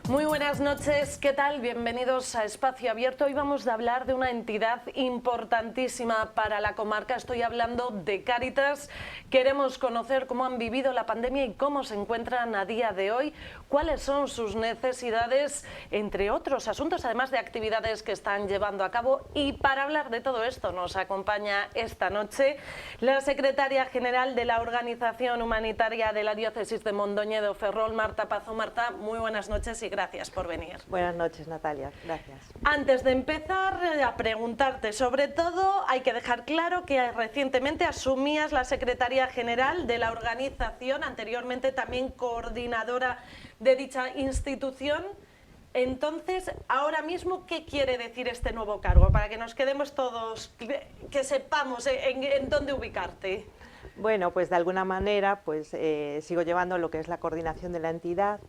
Muy buenas noches, ¿qué tal? Bienvenidos a Espacio Abierto. Hoy vamos a hablar de una entidad importantísima para la comarca. Estoy hablando de Cáritas. Queremos conocer cómo han vivido la pandemia y cómo se encuentran a día de hoy, cuáles son sus necesidades, entre otros asuntos, además de actividades que están llevando a cabo. Y para hablar de todo esto nos acompaña esta noche la secretaria general de la Organización Humanitaria de la Diócesis de Mondoñedo, Ferrol, Marta Pazó. Marta, muy buenas noches y gracias por venir. Buenas noches, Natalia. Gracias. Antes de empezar a preguntarte, sobre todo, hay que dejar claro que recientemente asumías la Secretaría General de la organización, anteriormente también coordinadora de dicha institución. Entonces, ahora mismo, ¿qué quiere decir este nuevo cargo? Para que nos quedemos todos, que sepamos en dónde ubicarte. Bueno, pues de alguna manera pues sigo llevando lo que es la coordinación de la entidad,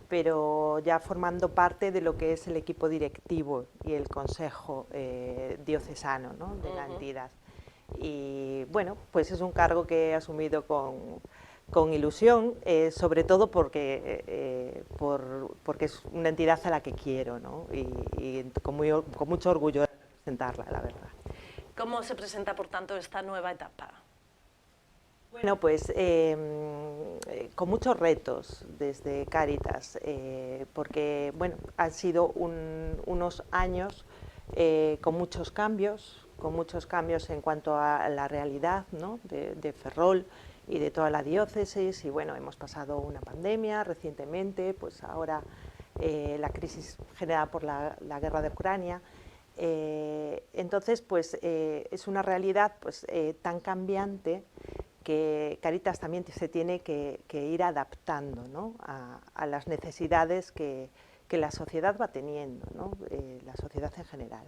pero ya formando parte de lo que es el equipo directivo y el consejo diocesano, ¿no?, de la entidad. Y bueno, pues es un cargo que he asumido con ilusión, sobre todo porque es una entidad a la que quiero, ¿no?, y con mucho orgullo de representarla, la verdad. ¿Cómo se presenta, por tanto, esta nueva etapa? Bueno, pues con muchos retos desde Cáritas, porque bueno, han sido unos años con muchos cambios en cuanto a la realidad, ¿no?, de Ferrol y de toda la diócesis. Y bueno, hemos pasado una pandemia recientemente, pues ahora la crisis generada por la guerra de Ucrania. Entonces, pues es una realidad pues tan cambiante que Cáritas también se tiene que ir adaptando, ¿no?, a las necesidades que la sociedad va teniendo, ¿no?, la sociedad en general.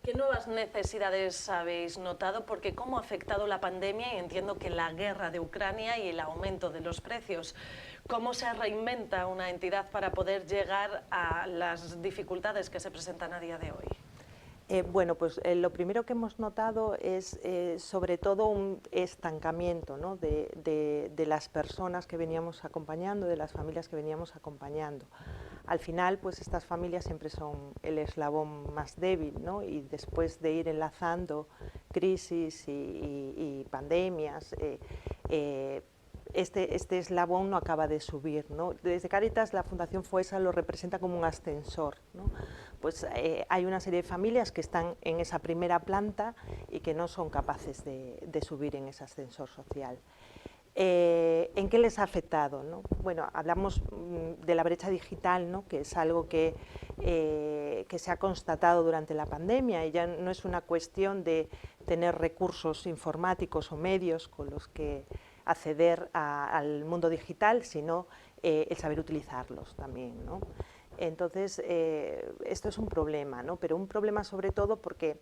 ¿Qué nuevas necesidades habéis notado? Porque ¿cómo ha afectado la pandemia? Y entiendo que la guerra de Ucrania y el aumento de los precios. ¿Cómo se reinventa una entidad para poder llegar a las dificultades que se presentan a día de hoy? Bueno, pues lo primero que hemos notado es sobre todo un estancamiento, ¿no?, de las personas que veníamos acompañando, de las familias que veníamos acompañando. Al final, pues estas familias siempre son el eslabón más débil, ¿no?, y después de ir enlazando crisis y pandemias, este eslabón no acaba de subir, ¿no? Desde Cáritas la Fundación FOESA lo representa como un ascensor, ¿no? Pues hay una serie de familias que están en esa primera planta y que no son capaces de subir en ese ascensor social. ¿En qué les ha afectado, ¿no? Bueno, hablamos de la brecha digital, ¿no?, que es algo que se ha constatado durante la pandemia, y ya no es una cuestión de tener recursos informáticos o medios con los que acceder al mundo digital, sino el saber utilizarlos también, ¿no? Entonces, esto es un problema, ¿no?, pero un problema sobre todo porque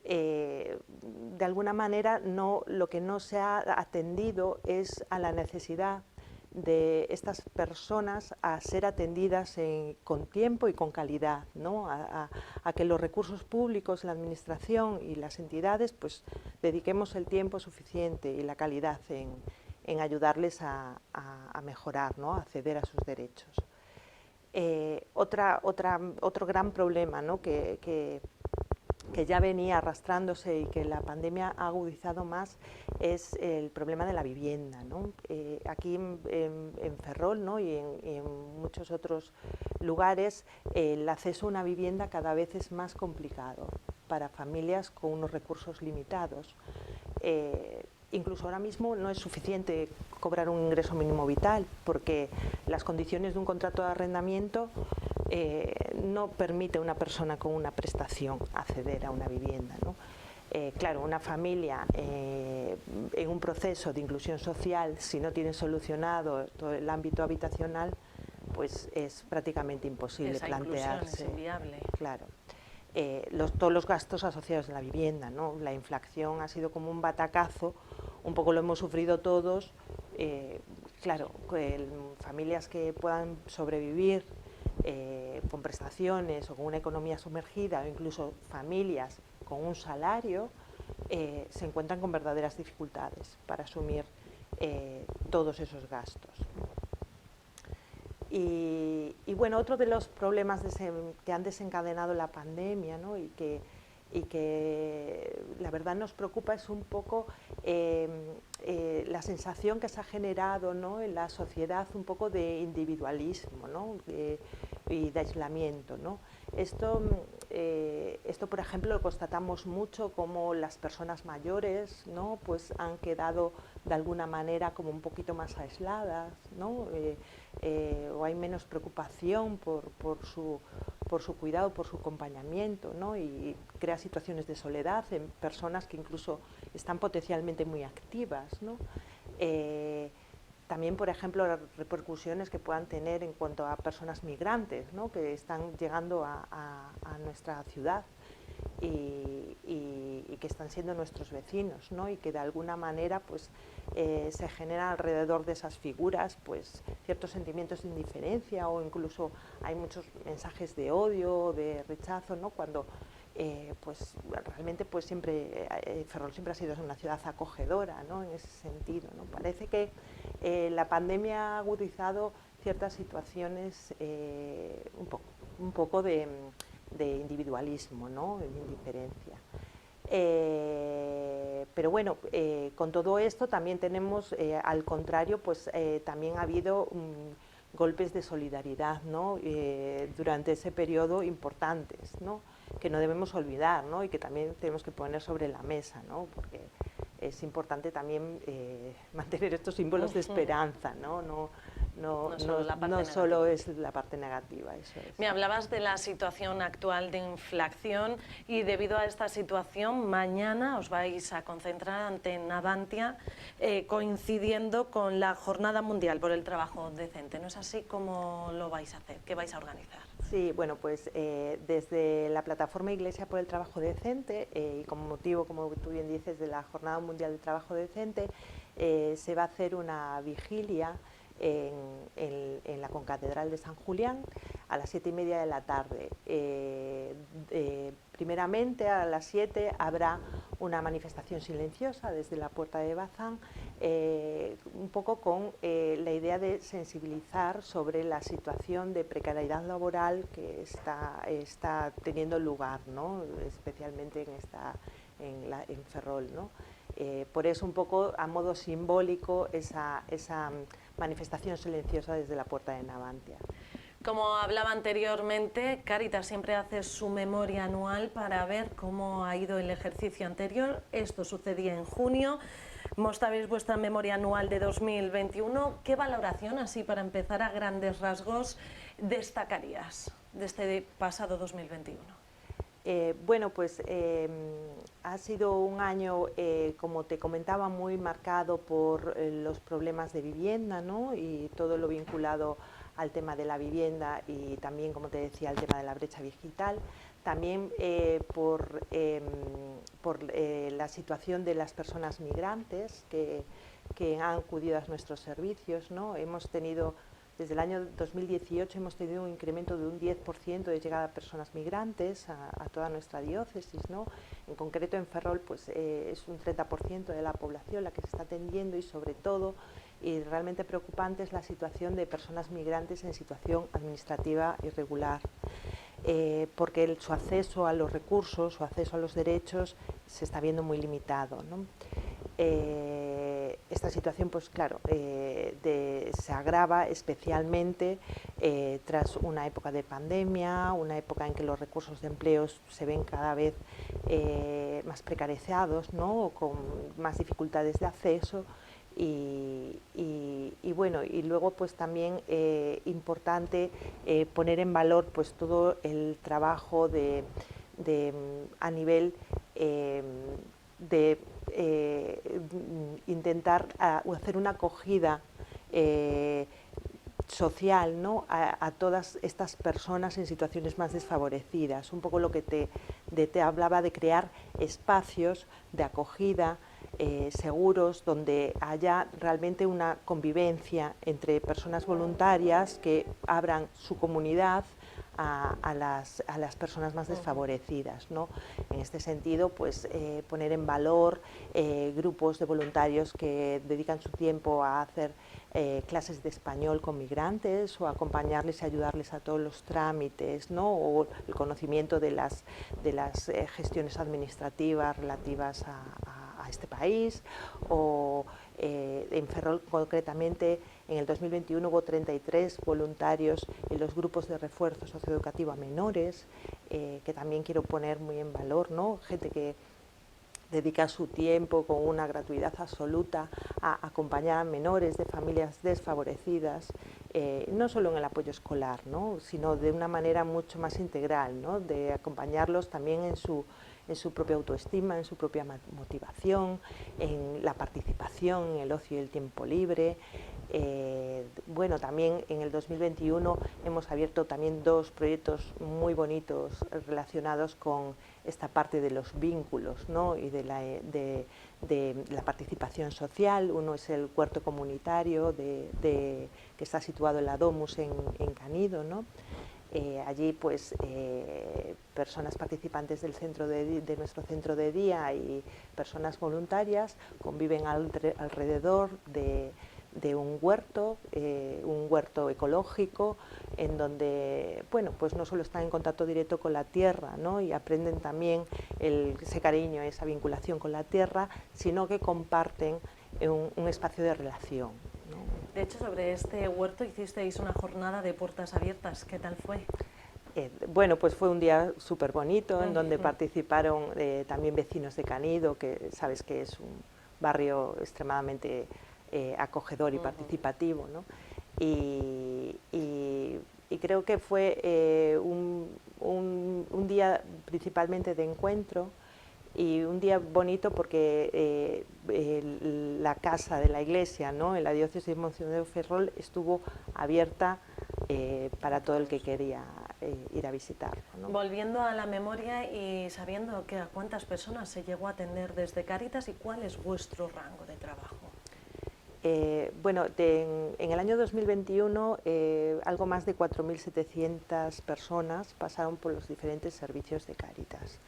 de alguna manera lo que no se ha atendido es a la necesidad de estas personas a ser atendidas con tiempo y con calidad, ¿no?, a que los recursos públicos, la administración y las entidades pues dediquemos el tiempo suficiente y la calidad en ayudarles a mejorar, ¿no?, a acceder a sus derechos. Otro gran problema, ¿no?, que ya venía arrastrándose y que la pandemia ha agudizado más es el problema de la vivienda, ¿no? Aquí en Ferrol, ¿no?, y en muchos otros lugares, el acceso a una vivienda cada vez es más complicado para familias con unos recursos limitados. Incluso ahora mismo no es suficiente cobrar un ingreso mínimo vital, porque las condiciones de un contrato de arrendamiento no permite a una persona con una prestación acceder a una vivienda, ¿no? Claro, una familia en un proceso de inclusión social, si no tiene solucionado todo el ámbito habitacional, pues es prácticamente imposible plantearse. Es inviable. Claro. Todos los gastos asociados a la vivienda, ¿no? La inflación ha sido como un batacazo, un poco lo hemos sufrido todos. Claro, familias que puedan sobrevivir con prestaciones o con una economía sumergida, o incluso familias con un salario, se encuentran con verdaderas dificultades para asumir todos esos gastos. Y bueno, otro de los problemas que han desencadenado la pandemia, ¿no? y que la verdad nos preocupa es un poco la sensación que se ha generado, ¿no? en la sociedad, un poco de individualismo, ¿no? Y de aislamiento, ¿no? Esto, por ejemplo, lo constatamos mucho, como las personas mayores, ¿no? pues han quedado de alguna manera como un poquito más aisladas, ¿no? O hay menos preocupación por su cuidado, por su acompañamiento, ¿no? Y crea situaciones de soledad en personas que incluso están potencialmente muy activas, ¿no? También, por ejemplo, las repercusiones que puedan tener en cuanto a personas migrantes, ¿no? que están llegando a nuestra ciudad y que están siendo nuestros vecinos, ¿no? y que de alguna manera pues, se genera alrededor de esas figuras pues, ciertos sentimientos de indiferencia, o incluso hay muchos mensajes de odio, de rechazo, ¿no? cuando pues realmente pues siempre Ferrol siempre ha sido una ciudad acogedora, ¿no? en ese sentido, ¿no? Parece que la pandemia ha agudizado ciertas situaciones un poco de individualismo, ¿no? de indiferencia. Pero bueno, con todo esto también tenemos, al contrario, pues también ha habido golpes de solidaridad, ¿no? Durante ese periodo importantes, ¿no? que no debemos olvidar, ¿no? y que también tenemos que poner sobre la mesa, ¿no? porque es importante también mantener estos símbolos de esperanza, no solo es la parte negativa. Eso es. Me hablabas de la situación actual de inflación, y debido a esta situación mañana os vais a concentrar ante Navantia, coincidiendo con la Jornada Mundial por el Trabajo Decente. ¿No es así? ¿Cómo lo vais a hacer? ¿Qué vais a organizar? Sí, bueno, pues desde la plataforma Iglesia por el Trabajo Decente, y como motivo, como tú bien dices, de la Jornada Mundial del Trabajo Decente, se va a hacer una vigilia en la Concatedral de San Julián a las 7:30 de la tarde. Primeramente, a las 7 habrá una manifestación silenciosa desde la Puerta de Bazán, un poco con la idea de sensibilizar sobre la situación de precariedad laboral que está teniendo lugar, ¿no? especialmente en Ferrol, ¿no? Por eso, un poco a modo simbólico, esa manifestación silenciosa desde la Puerta de Navantia. Como hablaba anteriormente, Cáritas siempre hace su memoria anual para ver cómo ha ido el ejercicio anterior. Esto sucedía en junio. Mostráis vuestra memoria anual de 2021. ¿Qué valoración, así para empezar a grandes rasgos, destacarías de este pasado 2021? Bueno, pues ha sido un año, como te comentaba, muy marcado por los problemas de vivienda, ¿no? y todo lo vinculado al tema de la vivienda, y también, como te decía, al tema de la brecha digital. También por la situación de las personas migrantes que han acudido a nuestros servicios, ¿no? Hemos tenido, desde el año 2018 hemos tenido un incremento de un 10% de llegada de personas migrantes a toda nuestra diócesis, ¿no? En concreto en Ferrol pues, es un 30% de la población la que se está atendiendo, y sobre todo, y realmente preocupante, es la situación de personas migrantes en situación administrativa irregular, porque su acceso a los recursos, su acceso a los derechos se está viendo muy limitado, ¿no? Esta situación, pues claro, se agrava especialmente tras una época de pandemia, una época en que los recursos de empleo se ven cada vez más precarizados, ¿no? con más dificultades de acceso. Y bueno, y luego pues también importante poner en valor pues todo el trabajo a nivel de intentar hacer una acogida social, ¿no? a todas estas personas en situaciones más desfavorecidas. Un poco lo que te hablaba de crear espacios de acogida seguros, donde haya realmente una convivencia entre personas voluntarias que abran su comunidad a las personas más desfavorecidas, ¿no? En este sentido, pues poner en valor grupos de voluntarios que dedican su tiempo a hacer clases de español con migrantes o acompañarles y ayudarles a todos los trámites, ¿no? O el conocimiento de las gestiones administrativas relativas a este país, o en Ferrol concretamente en el 2021 hubo 33 voluntarios en los grupos de refuerzo socioeducativo a menores, que también quiero poner muy en valor, ¿no? Gente que dedica su tiempo con una gratuidad absoluta a acompañar a menores de familias desfavorecidas, no solo en el apoyo escolar, ¿no? Sino de una manera mucho más integral, ¿no? De acompañarlos también en su propia autoestima, en su propia motivación, en la participación, en el ocio y el tiempo libre. Bueno, también en el 2021 hemos abierto también 2 proyectos muy bonitos relacionados con esta parte de los vínculos, ¿no? Y de la participación social. Uno es el huerto comunitario que está situado en la Domus en Canido, ¿no? Allí pues personas participantes del de nuestro centro de día y personas voluntarias conviven alrededor de un huerto ecológico, en donde, bueno, pues no solo están en contacto directo con la tierra, ¿no? Y aprenden también ese cariño, esa vinculación con la tierra, sino que comparten un espacio de relación, ¿no? De hecho, sobre este huerto hicisteis una jornada de puertas abiertas. ¿Qué tal fue? Bueno, pues fue un día súper bonito, en donde participaron también vecinos de Canido, que sabes que es un barrio extremadamente acogedor y participativo, ¿no? Y creo que fue un día principalmente de encuentro, y un día bonito porque la casa de la iglesia, ¿no? En la diócesis de Monseñor de Ferrol estuvo abierta para todo el que quería ir a visitarlo, ¿no? Volviendo a la memoria y sabiendo que a cuántas personas se llegó a atender desde Cáritas y cuál es vuestro rango de trabajo. Bueno, en el año 2021 algo más de 4.700 personas pasaron por los diferentes servicios de Cáritas.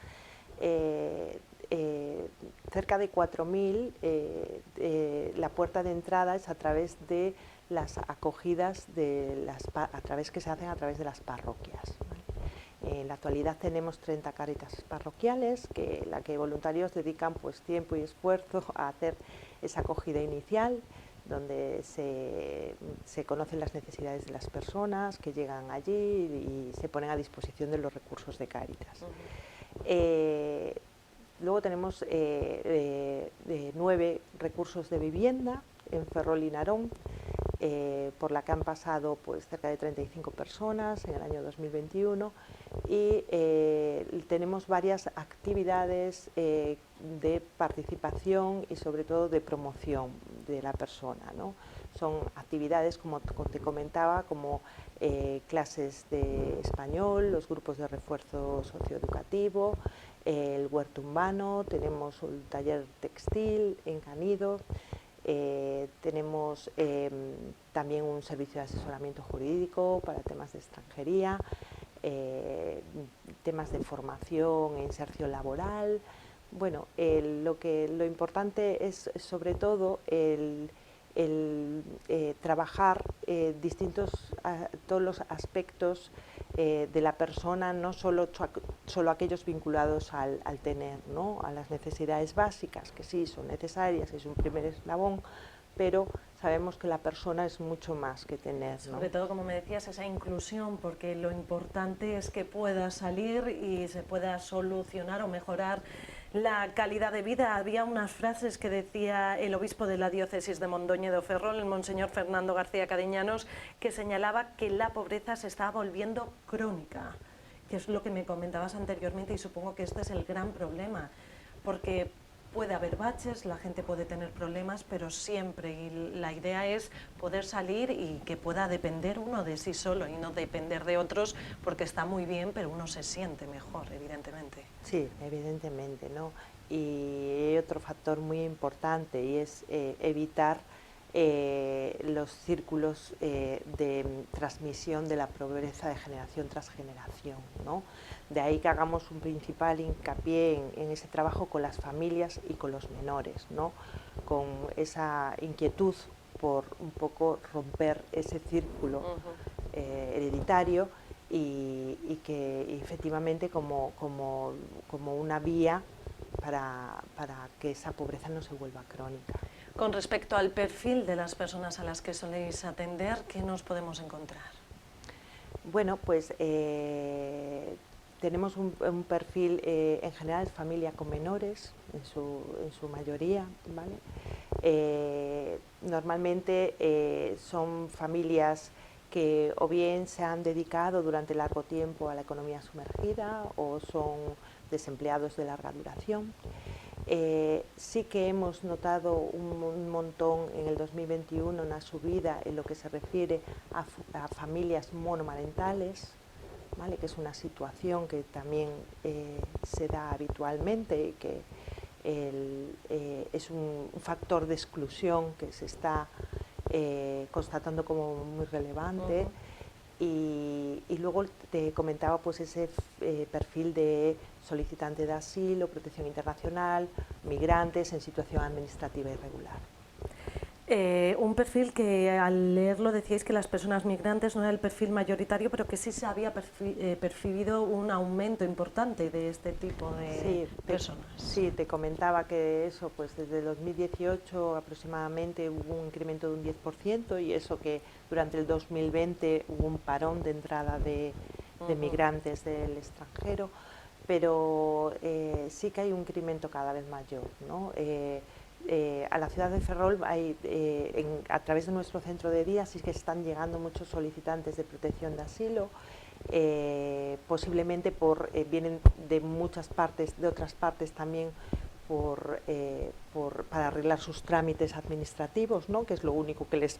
Cerca de 4.000, la puerta de entrada es a través de las acogidas que se hacen a través de las parroquias, ¿vale? En la actualidad tenemos 30 Cáritas parroquiales, la que voluntarios dedican pues tiempo y esfuerzo a hacer esa acogida inicial, donde se conocen las necesidades de las personas que llegan allí y se ponen a disposición de los recursos de Cáritas. Luego tenemos 9 recursos de vivienda en Ferrol y Narón, por la que han pasado pues cerca de 35 personas en el año 2021, y tenemos varias actividades de participación y sobre todo de promoción de la persona, ¿no? Son actividades, como te comentaba, como clases de español, los grupos de refuerzo socioeducativo, el huerto urbano, tenemos un taller textil en Canido. Tenemos también un servicio de asesoramiento jurídico para temas de extranjería, temas de formación e inserción laboral. Bueno, lo importante es sobre todo el trabajar todos los aspectos de la persona, no solo aquellos vinculados al tener, ¿no? A las necesidades básicas, que sí son necesarias, es un primer eslabón, pero sabemos que la persona es mucho más que tener, ¿no? Sobre todo, como me decías, esa inclusión, porque lo importante es que pueda salir y se pueda solucionar o mejorar la calidad de vida. Había unas frases que decía el obispo de la diócesis de Mondoñedo Ferrol, el monseñor Fernando García Cadiñanos, que señalaba que la pobreza se está volviendo crónica, que es lo que me comentabas anteriormente, y supongo que este es el gran problema, porque puede haber baches, la gente puede tener problemas, pero siempre, y la idea es poder salir y que pueda depender uno de sí solo y no depender de otros, porque está muy bien, pero uno se siente mejor, evidentemente. Sí, evidentemente, ¿no? Y hay otro factor muy importante, y es evitar los círculos de transmisión de la pobreza de generación tras generación, ¿no? De ahí que hagamos un principal hincapié en ese trabajo con las familias y con los menores, ¿no? Con esa inquietud por un poco romper ese círculo hereditario y que efectivamente como una vía para que esa pobreza no se vuelva crónica. Con respecto al perfil de las personas a las que soléis atender, ¿qué nos podemos encontrar? Bueno, pues tenemos un perfil, en general, familia con menores, en su mayoría, ¿vale? Normalmente son familias que o bien se han dedicado durante largo tiempo a la economía sumergida o son desempleados de larga duración. Sí que hemos notado un montón en el 2021 una subida en lo que se refiere a familias monomarentales, ¿vale? Que es una situación que también se da habitualmente y que es un factor de exclusión que se está constatando como muy relevante. Y luego te comentaba pues ese perfil de solicitante de asilo, protección internacional, migrantes en situación administrativa irregular. Un perfil que al leerlo decíais que las personas migrantes no era el perfil mayoritario, pero que sí se había percibido un aumento importante de este tipo de personas. Sí, te comentaba que eso, pues desde 2018 aproximadamente hubo un incremento de un 10% y eso que durante el 2020 hubo un parón de entrada de migrantes del extranjero, pero sí que hay un incremento cada vez mayor, ¿no? A la ciudad de Ferrol a través de nuestro centro de día sí que están llegando muchos solicitantes de protección de asilo, posiblemente vienen de muchas partes, de otras partes también para arreglar sus trámites administrativos, ¿no? Que es lo único que les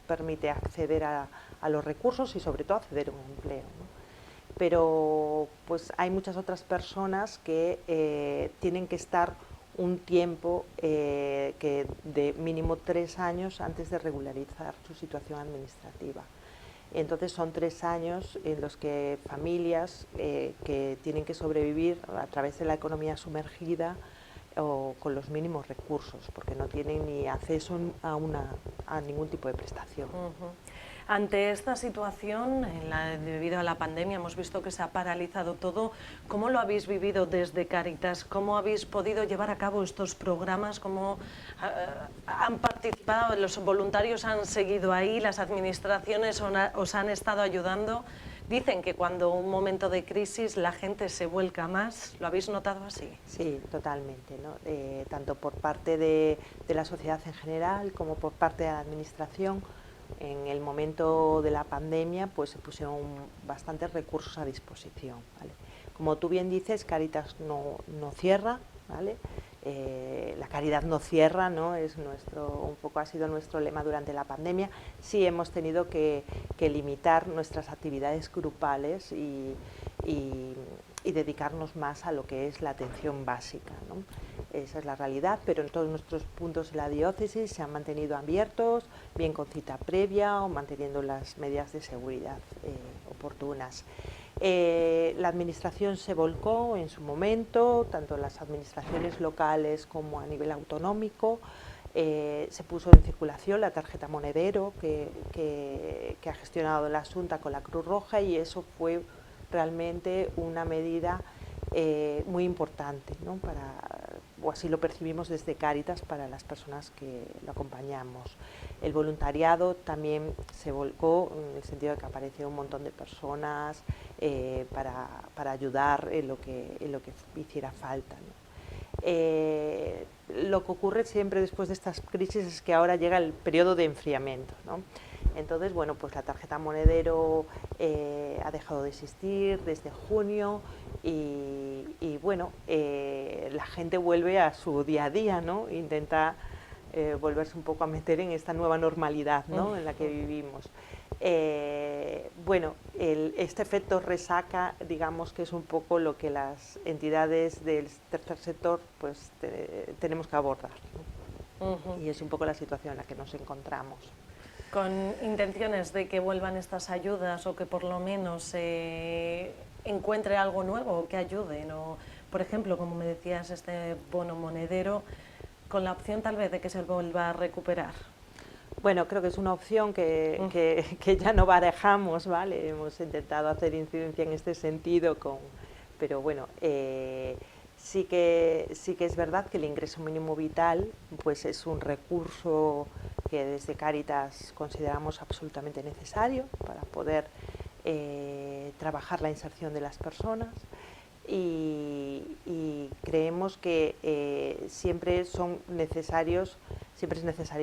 permite acceder a los recursos y sobre todo acceder a un empleo, ¿no? Pero pues hay muchas otras personas que tienen que estar un tiempo de mínimo 3 años antes de regularizar su situación administrativa. Entonces son 3 años en los que familias que tienen que sobrevivir a través de la economía sumergida o con los mínimos recursos, porque no tienen ni acceso a ningún tipo de prestación. Ante esta situación, debido a la pandemia, hemos visto que se ha paralizado todo. ¿Cómo lo habéis vivido desde Cáritas? ¿Cómo habéis podido llevar a cabo estos programas? ¿Cómo han participado? ¿Los voluntarios han seguido ahí? ¿Las administraciones os han estado ayudando? Dicen que cuando un momento de crisis la gente se vuelca más. ¿Lo habéis notado así? Sí, totalmente, ¿no? Tanto por parte de la sociedad en general como por parte de la administración. En el momento de la pandemia pues se pusieron bastantes recursos a disposición, ¿vale? Como tú bien dices, Cáritas no cierra, ¿vale? La caridad no cierra, ¿no? Un poco ha sido nuestro lema durante la pandemia. Sí hemos tenido que limitar nuestras actividades grupales y dedicarnos más a lo que es la atención básica, ¿no? Esa es la realidad, pero en todos nuestros puntos de la diócesis se han mantenido abiertos, bien con cita previa o manteniendo las medidas de seguridad oportunas. La administración se volcó en su momento, tanto las administraciones locales como a nivel autonómico. Se puso en circulación la tarjeta monedero que ha gestionado la Xunta con la Cruz Roja y eso fue realmente una medida muy importante, ¿no? O así lo percibimos desde Cáritas para las personas que lo acompañamos. El voluntariado también se volcó en el sentido de que aparecieron un montón de personas para ayudar en lo que hiciera falta, ¿no? Lo que ocurre siempre después de estas crisis es que ahora llega el periodo de enfriamiento, ¿no? Entonces, bueno, pues la tarjeta monedero ha dejado de existir desde junio y bueno, la gente vuelve a su día a día, ¿no? Intenta volverse un poco a meter en esta nueva normalidad, ¿no? En la que vivimos. Bueno, este efecto resaca, digamos que es un poco lo que las entidades del tercer sector pues tenemos que abordar, ¿no? Ujú. Y es un poco la situación en la que nos encontramos. Con intenciones de que vuelvan estas ayudas o que por lo menos se encuentre algo nuevo que ayude, ¿no? Por ejemplo, como me decías, este bono monedero, con la opción tal vez de que se vuelva a recuperar. Bueno, creo que es una opción que ya no barajamos, ¿vale? Hemos intentado hacer incidencia en este sentido, pero bueno, sí que es verdad que el ingreso mínimo vital pues es un recurso que desde Cáritas consideramos absolutamente necesario para poder trabajar la inserción de las personas. Y creemos que siempre es necesario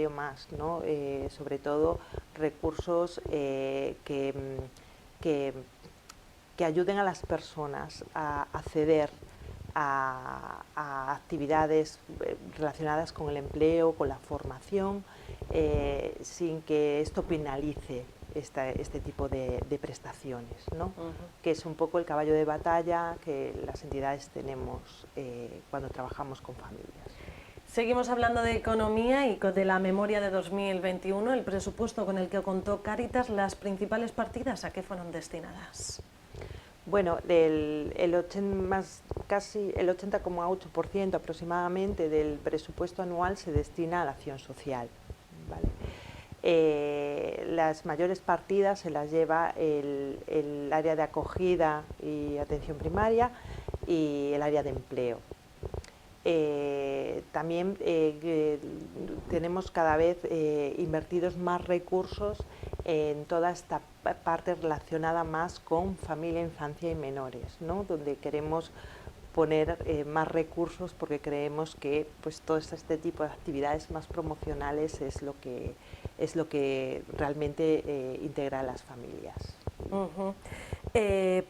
más, ¿no? Sobre todo recursos que, que ayuden a las personas a acceder a actividades relacionadas con el empleo, con la formación, sin que esto penalice este tipo de prestaciones, ¿no? Que es un poco el caballo de batalla que las entidades tenemos cuando trabajamos con familias. Seguimos hablando de economía y de la memoria de 2021, el presupuesto con el que contó Cáritas, las principales partidas, ¿a qué fueron destinadas? Bueno, casi el 80,8% aproximadamente del presupuesto anual se destina a la acción social, ¿vale? Las mayores partidas se las lleva el área de acogida y atención primaria y el área de empleo. También tenemos cada vez invertidos más recursos en toda esta parte relacionada más con familia, infancia y menores, ¿no? Donde queremos poner más recursos porque creemos que pues todo este tipo de actividades más promocionales es lo que realmente integra a las familias.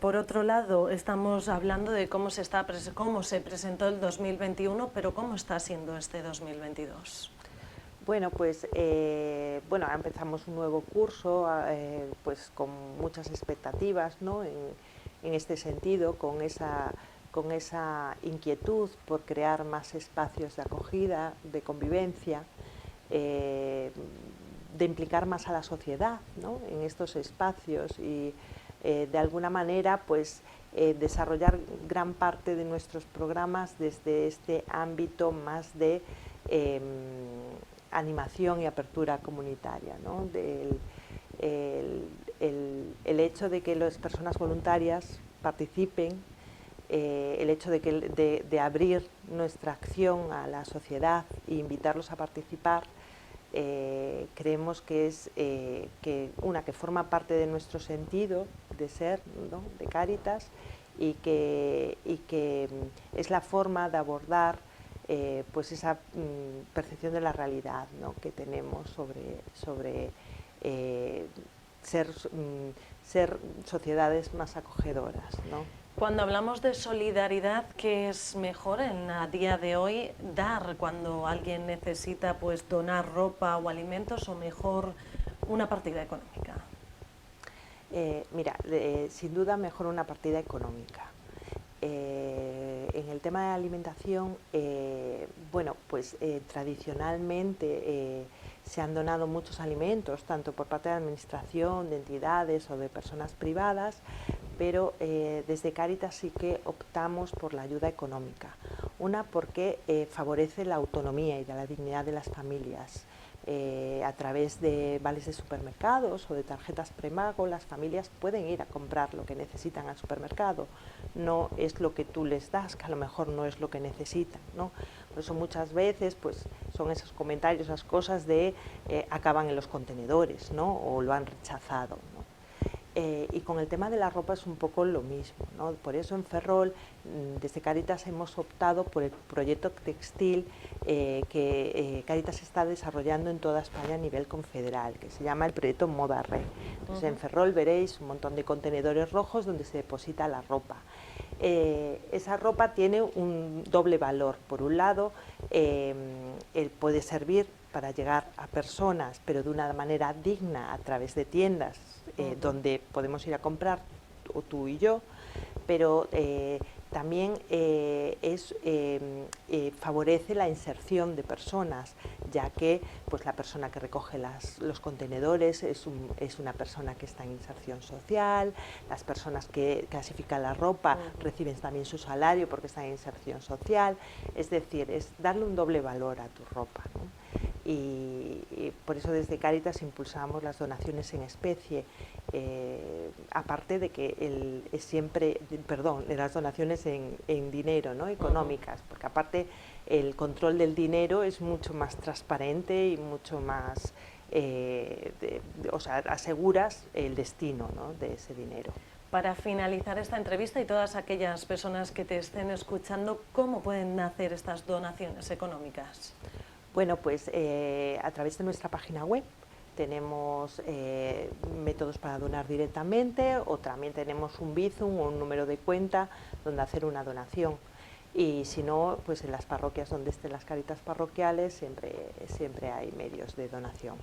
Por otro lado, estamos hablando de cómo se presentó el 2021, pero ¿cómo está siendo este 2022? Bueno, pues empezamos un nuevo curso pues con muchas expectativas, ¿no? en este sentido, con esa inquietud por crear más espacios de acogida, de convivencia, de implicar más a la sociedad, ¿no? En estos espacios y de alguna manera pues desarrollar gran parte de nuestros programas desde este ámbito más de animación y apertura comunitaria, ¿no? El hecho de que las personas voluntarias participen, el hecho de abrir nuestra acción a la sociedad e invitarlos a participar, creemos que es que forma parte de nuestro sentido de ser, ¿no? De Cáritas, y que es la forma de abordar pues esa percepción de la realidad, ¿no? Que tenemos sobre ser sociedades más acogedoras, ¿no? Cuando hablamos de solidaridad, ¿qué es mejor a día de hoy dar cuando alguien necesita pues donar ropa o alimentos, o mejor una partida económica? Mira, sin duda mejor una partida económica. En el tema de alimentación, tradicionalmente se han donado muchos alimentos, tanto por parte de la administración, de entidades o de personas privadas, pero desde Cáritas sí que optamos por la ayuda económica. Una, porque favorece la autonomía y la dignidad de las familias. A través de vales de supermercados o de tarjetas prepago, las familias pueden ir a comprar lo que necesitan al supermercado. No es lo que tú les das, que a lo mejor no es lo que necesitan, ¿no? Por eso muchas veces pues, son esos comentarios, esas cosas de acaban en los contenedores, ¿no? O lo han rechazado, ¿no? Y con el tema de la ropa es un poco lo mismo, ¿no? Por eso en Ferrol, desde Cáritas hemos optado por el proyecto textil que Cáritas está desarrollando en toda España a nivel confederal, que se llama el proyecto Moda Re. Entonces en Ferrol veréis un montón de contenedores rojos donde se deposita la ropa. Esa ropa tiene un doble valor. Por un lado, puede servir para llegar a personas, pero de una manera digna, a través de tiendas donde podemos ir a comprar, o tú y yo, pero también favorece la inserción de personas, ya que pues, la persona que recoge los contenedores es una persona que está en inserción social, las personas que clasifican la ropa reciben también su salario porque están en inserción social, es decir, es darle un doble valor a tu ropa, ¿no? Y por eso desde Cáritas impulsamos las donaciones en especie, aparte de que las donaciones en dinero, ¿no? Económicas, porque aparte el control del dinero es mucho más transparente y mucho más, o sea, aseguras el destino, ¿no? De ese dinero. Para finalizar esta entrevista y todas aquellas personas que te estén escuchando, ¿cómo pueden hacer estas donaciones económicas? Bueno, pues a través de nuestra página web tenemos métodos para donar directamente, o también tenemos un Bizum o un número de cuenta donde hacer una donación. Y si no, pues en las parroquias donde estén las Cáritas parroquiales siempre hay medios de donación.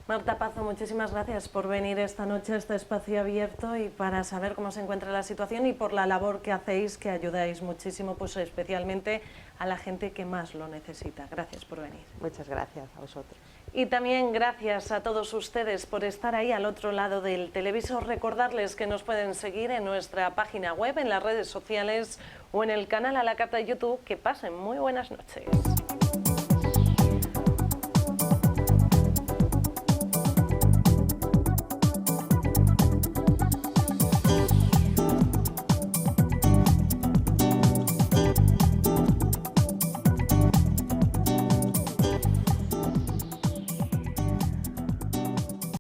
Marta Pazo, muchísimas gracias por venir esta noche a este espacio abierto y para saber cómo se encuentra la situación y por la labor que hacéis, que ayudáis muchísimo, pues especialmente a la gente que más lo necesita. Gracias por venir. Muchas gracias a vosotros. Y también gracias a todos ustedes por estar ahí al otro lado del televisor. Recordarles que nos pueden seguir en nuestra página web, en las redes sociales o en el canal a la carta de YouTube. Que pasen muy buenas noches.